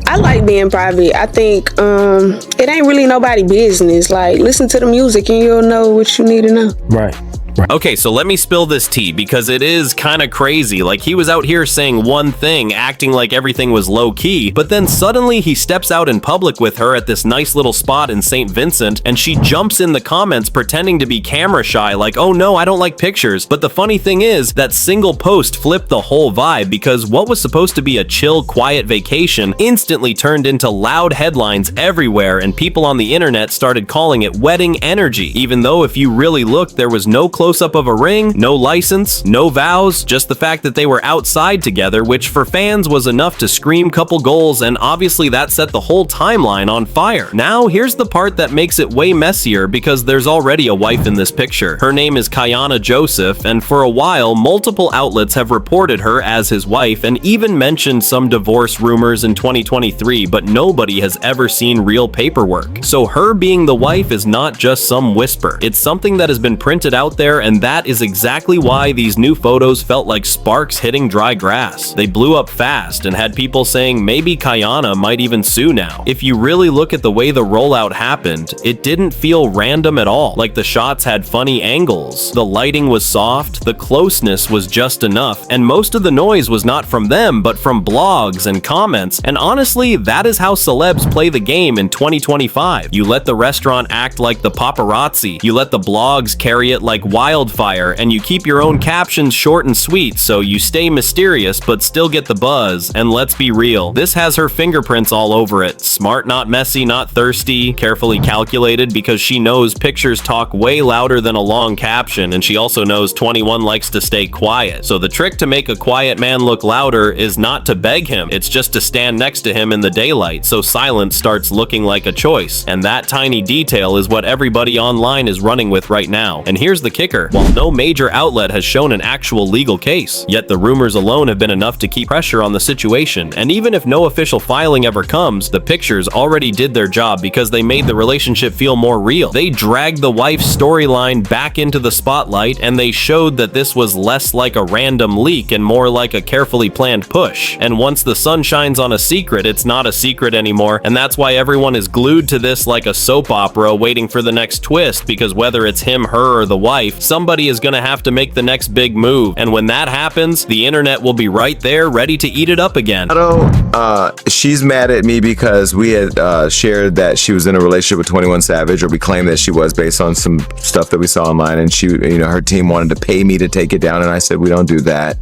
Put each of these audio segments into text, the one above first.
I like being private. I think it ain't really nobody business. Like, listen to the music and you'll know what you need to know. Right. Okay, so let me spill this tea because it is kind of crazy. Like, he was out here saying one thing, acting like everything was low-key, but then suddenly he steps out in public with her at this nice little spot in St. Vincent, and she jumps in the comments pretending to be camera shy, like, oh no, I don't like pictures. But the funny thing is, that single post flipped the whole vibe because what was supposed to be a chill, quiet vacation instantly turned into loud headlines everywhere, and people on the internet started calling it wedding energy, even though if you really looked, there was no close-up of a ring, no license, no vows, just the fact that they were outside together, which for fans was enough to scream couple goals, and obviously that set the whole timeline on fire. Now, here's the part that makes it way messier because there's already a wife in this picture. Her name is 𝐃𝐢𝐬𝐬𝐜𝐸, and for a while, multiple outlets have reported her as his wife and even mentioned some divorce rumors in 2023, but nobody has ever seen real paperwork. So her being the wife is not just some whisper. It's something that has been printed out there, and that is exactly why these new photos felt like sparks hitting dry grass. They blew up fast and had people saying maybe 𝐃𝐢𝐬𝐬𝐸 might even sue now. If you really look at the way the rollout happened, it didn't feel random at all. Like, the shots had funny angles, the lighting was soft, the closeness was just enough, and most of the noise was not from them but from blogs and comments. And honestly, that is how celebs play the game in 2025. You let the restaurant act like the paparazzi, you let the blogs carry it like wildfire, and you keep your own captions short and sweet so you stay mysterious but still get the buzz. And let's be real, this has her fingerprints all over it. Smart, not messy, not thirsty, carefully calculated because she knows pictures talk way louder than a long caption, and she also knows 21 likes to stay quiet. So the trick to make a quiet man look louder is not to beg him, it's just to stand next to him in the daylight so silence starts looking like a choice. And that tiny detail is what everybody online is running with right now. And here's the kicker. While no major outlet has shown an actual legal case, yet the rumors alone have been enough to keep pressure on the situation. And even if no official filing ever comes, the pictures already did their job because they made the relationship feel more real. They dragged the wife's storyline back into the spotlight, and they showed that this was less like a random leak and more like a carefully planned push. And once the sun shines on a secret, it's not a secret anymore, and that's why everyone is glued to this like a soap opera waiting for the next twist, because whether it's him, her, or the wife, somebody is gonna have to make the next big move. And when that happens, the internet will be right there ready to eat it up again. She's mad at me because we had shared that she was in a relationship with 21 Savage, or we claimed that she was based on some stuff that we saw online, and she, her team wanted to pay me to take it down, and I said we don't do that.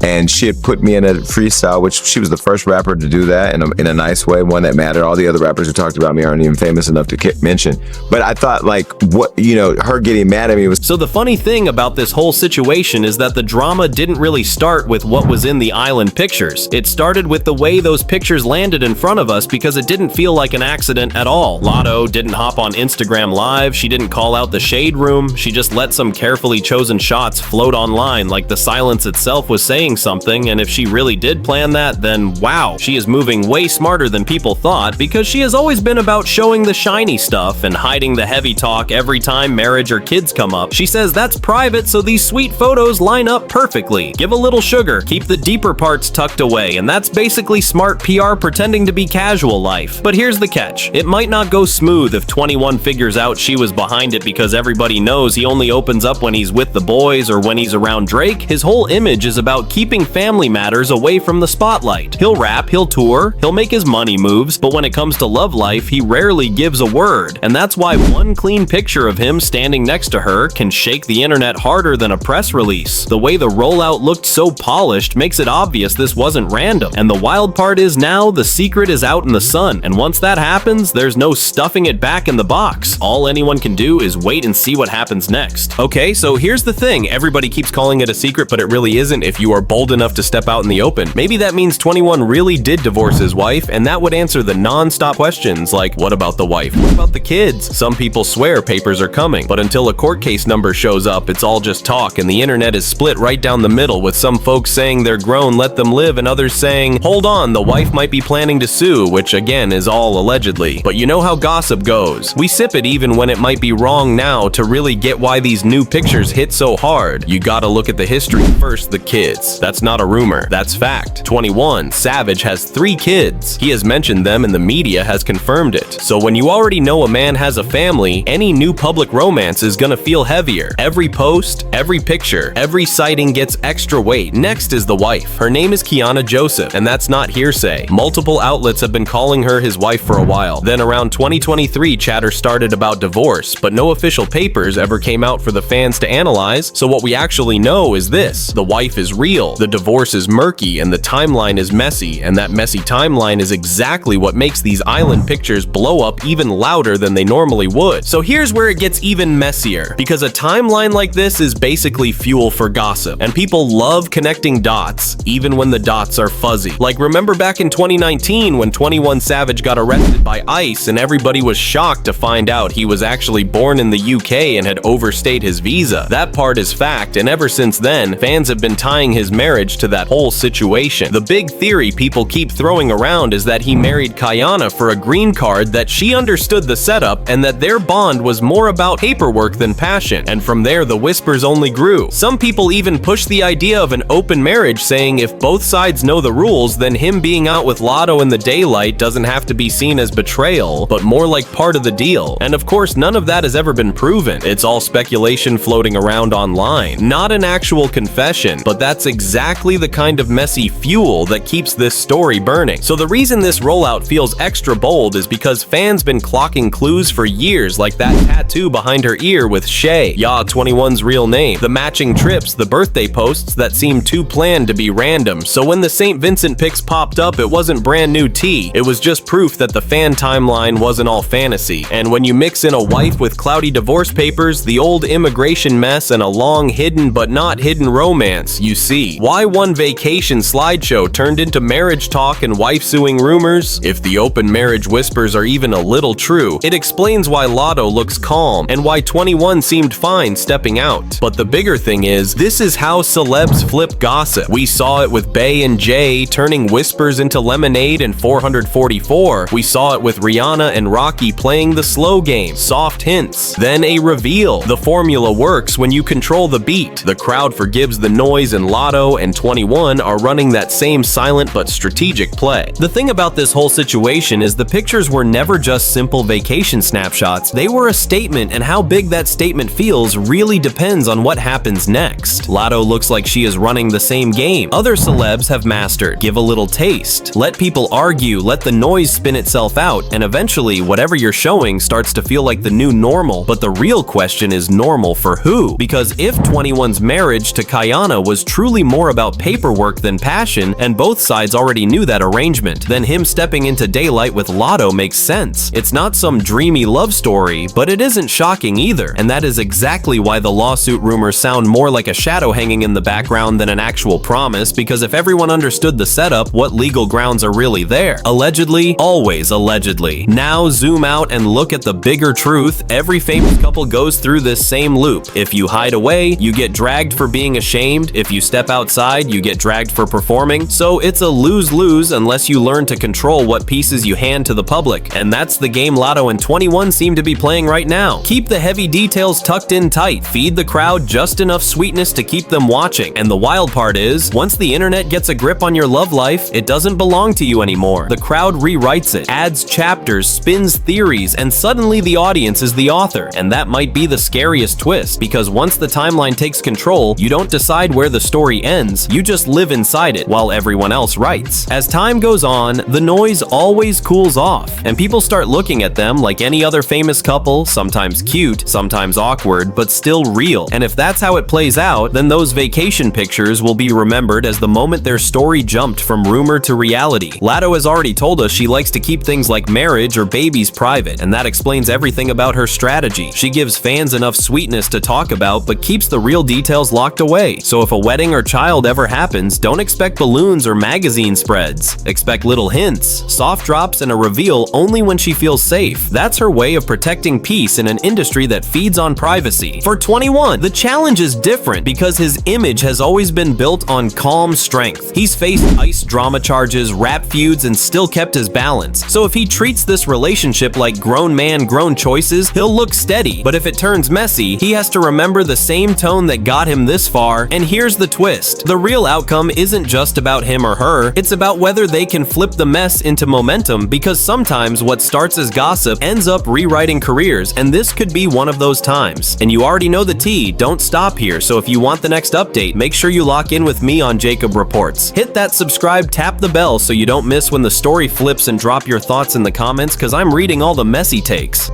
And she had put me in a freestyle, which she was the first rapper to do that in a nice way, one that mattered. All the other rappers who talked about me aren't even famous enough to mention. But I thought, like, what, her getting mad at me was... So the funny thing about this whole situation is that the drama didn't really start with what was in the island pictures. It started with the way those pictures landed in front of us because it didn't feel like an accident at all. Latto didn't hop on Instagram Live, she didn't call out the shade room, she just let some carefully chosen shots float online like the silence itself was saying something. And if she really did plan that, then wow, she is moving way smarter than people thought, because she has always been about showing the shiny stuff and hiding the heavy talk every time marriage or kids come up. She says that's private so these sweet photos line up perfectly. Give a little sugar, keep the deeper parts tucked away, and that's basically smart PR pretending to be casual life. But here's the catch. It might not go smooth if 21 figures out she was behind it, because everybody knows he only opens up when he's with the boys or when he's around Drake. His whole image is about keeping family matters away from the spotlight. He'll rap, he'll tour, he'll make his money moves, but when it comes to love life, he rarely gives a word. And that's why one clean picture of him standing next to her can shake the internet harder than a press release. The way the rollout looked so polished makes it obvious this wasn't random. And the wild part is now the secret is out in the sun, and once that happens, there's no stuffing it back in the box. All anyone can do is wait and see what happens next. Okay, so here's the thing. Everybody keeps calling it a secret, but it really isn't if you are bold enough to step out in the open. Maybe that means 21 really did divorce his wife, and that would answer the non-stop questions like, what about the wife? What about the kids? Some people swear papers are coming, but until a court case number shows up, it's all just talk, and the internet is split right down the middle, with some folks saying they're grown, let them live, and others saying, hold on, the wife might be planning to sue, which again is all allegedly. But you know how gossip goes. We sip it even when it might be wrong now. To really get why these new pictures hit so hard, you gotta look at the history. First, the kid. kids. That's not a rumor, that's fact. 21 Savage has 3 kids. He has mentioned them and the media has confirmed it. So when you already know a man has a family, any new public romance is gonna feel heavier. Every post, every picture, every sighting gets extra weight. Next is the wife. Her name is 𝐃𝐢𝐬𝐬𝐿, and that's not hearsay. Multiple outlets have been calling her his wife for a while. Then around 2023, chatter started about divorce, but no official papers ever came out for the fans to analyze, so what we actually know is this: the wife is real, the divorce is murky, and the timeline is messy, and that messy timeline is exactly what makes these island pictures blow up even louder than they normally would. So here's where it gets even messier, because a timeline like this is basically fuel for gossip, and people love connecting dots, even when the dots are fuzzy. Like, remember back in 2019 when 21 Savage got arrested by ICE and everybody was shocked to find out he was actually born in the UK and had overstayed his visa. That part is fact, and ever since then, fans have been tying his marriage to that whole situation. The big theory people keep throwing around is that he married 𝐃𝐢𝐬𝐬𝐿 for a green card, that she understood the setup, and that their bond was more about paperwork than passion. And from there, the whispers only grew. Some people even pushed the idea of an open marriage, saying if both sides know the rules, then him being out with Latto in the daylight doesn't have to be seen as betrayal, but more like part of the deal. And of course, none of that has ever been proven. It's all speculation floating around online, not an actual confession, but that's exactly the kind of messy fuel that keeps this story burning. So the reason this rollout feels extra bold is because fans been clocking clues for years, like that tattoo behind her ear with 𝐃𝐢𝐬𝐬𝐿, 21's real name, the matching trips, the birthday posts that seemed too planned to be random. So when the St. Vincent pics popped up, it wasn't brand new tea, it was just proof that the fan timeline wasn't all fantasy. And when you mix in a wife with cloudy divorce papers, the old immigration mess, and a long hidden but not hidden romance, you see why one vacation slideshow turned into marriage talk and wife suing rumors. If the open marriage whispers are even a little true, it explains why Latto looks calm and why 21 seemed fine stepping out. But the bigger thing is, this is how celebs flip gossip. We saw it with Bey and Jay turning whispers into lemonade in 444. We saw it with Rihanna and Rocky playing the slow game, soft hints, then a reveal. The formula works when you control the beat. The crowd forgives the noise, and Latto and 21 are running that same silent but strategic play. The thing about this whole situation is the pictures were never just simple vacation snapshots. They were a statement, and how big that statement feels really depends on what happens next. Latto looks like she is running the same game other celebs have mastered. Give a little taste, let people argue, let the noise spin itself out, and eventually whatever you're showing starts to feel like the new normal. But the real question is, normal for who? Because if 21's marriage to 𝐃𝐢𝐬𝐬𝐿 was truly more about paperwork than passion, and both sides already knew that arrangement, then him stepping into daylight with Latto makes sense. It's not some dreamy love story, but it isn't shocking either, and that is exactly why the lawsuit rumors sound more like a shadow hanging in the background than an actual promise, because if everyone understood the setup, what legal grounds are really there? Allegedly, always allegedly. Now zoom out and look at the bigger truth. Every famous couple goes through this same loop. If you hide away, you get dragged for being ashamed. If you step outside, you get dragged for performing. So it's a lose-lose unless you learn to control what pieces you hand to the public, and that's the game Latto and 21 seem to be playing right now. Keep the heavy details tucked in tight, feed the crowd just enough sweetness to keep them watching. And the wild part is, once the internet gets a grip on your love life, it doesn't belong to you anymore. The crowd rewrites it, adds chapters, spins theories, and suddenly the audience is the author. And that might be the scariest twist, because once the timeline takes control, you don't decide where the story ends, you just live inside it while everyone else writes. As time goes on, the noise always cools off, and people start looking at them like any other famous couple, sometimes cute, sometimes awkward, but still real. And if that's how it plays out, then those vacation pictures will be remembered as the moment their story jumped from rumor to reality. Latto has already told us she likes to keep things like marriage or babies private, and that explains everything about her strategy. She gives fans enough sweetness to talk about, but keeps the real details locked away. So if a wedding or child ever happens, don't expect balloons or magazine spreads. Expect little hints, soft drops, and a reveal only when she feels safe. That's her way of protecting peace in an industry that feeds on privacy. For 21, the challenge is different because his image has always been built on calm strength. He's faced ICE drama charges, rap feuds, and still kept his balance. So if he treats this relationship like grown man, grown choices, he'll look steady. But if it turns messy, he has to remember the same tone that got him this far. And here's the twist. The real outcome isn't just about him or her, it's about whether they can flip the mess into momentum, because sometimes what starts as gossip ends up rewriting careers, and this could be one of those times. And you already know the tea, don't stop here, so if you want the next update, make sure you lock in with me on Jacob Reports. Hit that subscribe, tap the bell so you don't miss when the story flips, and drop your thoughts in the comments, cause I'm reading all the messy takes.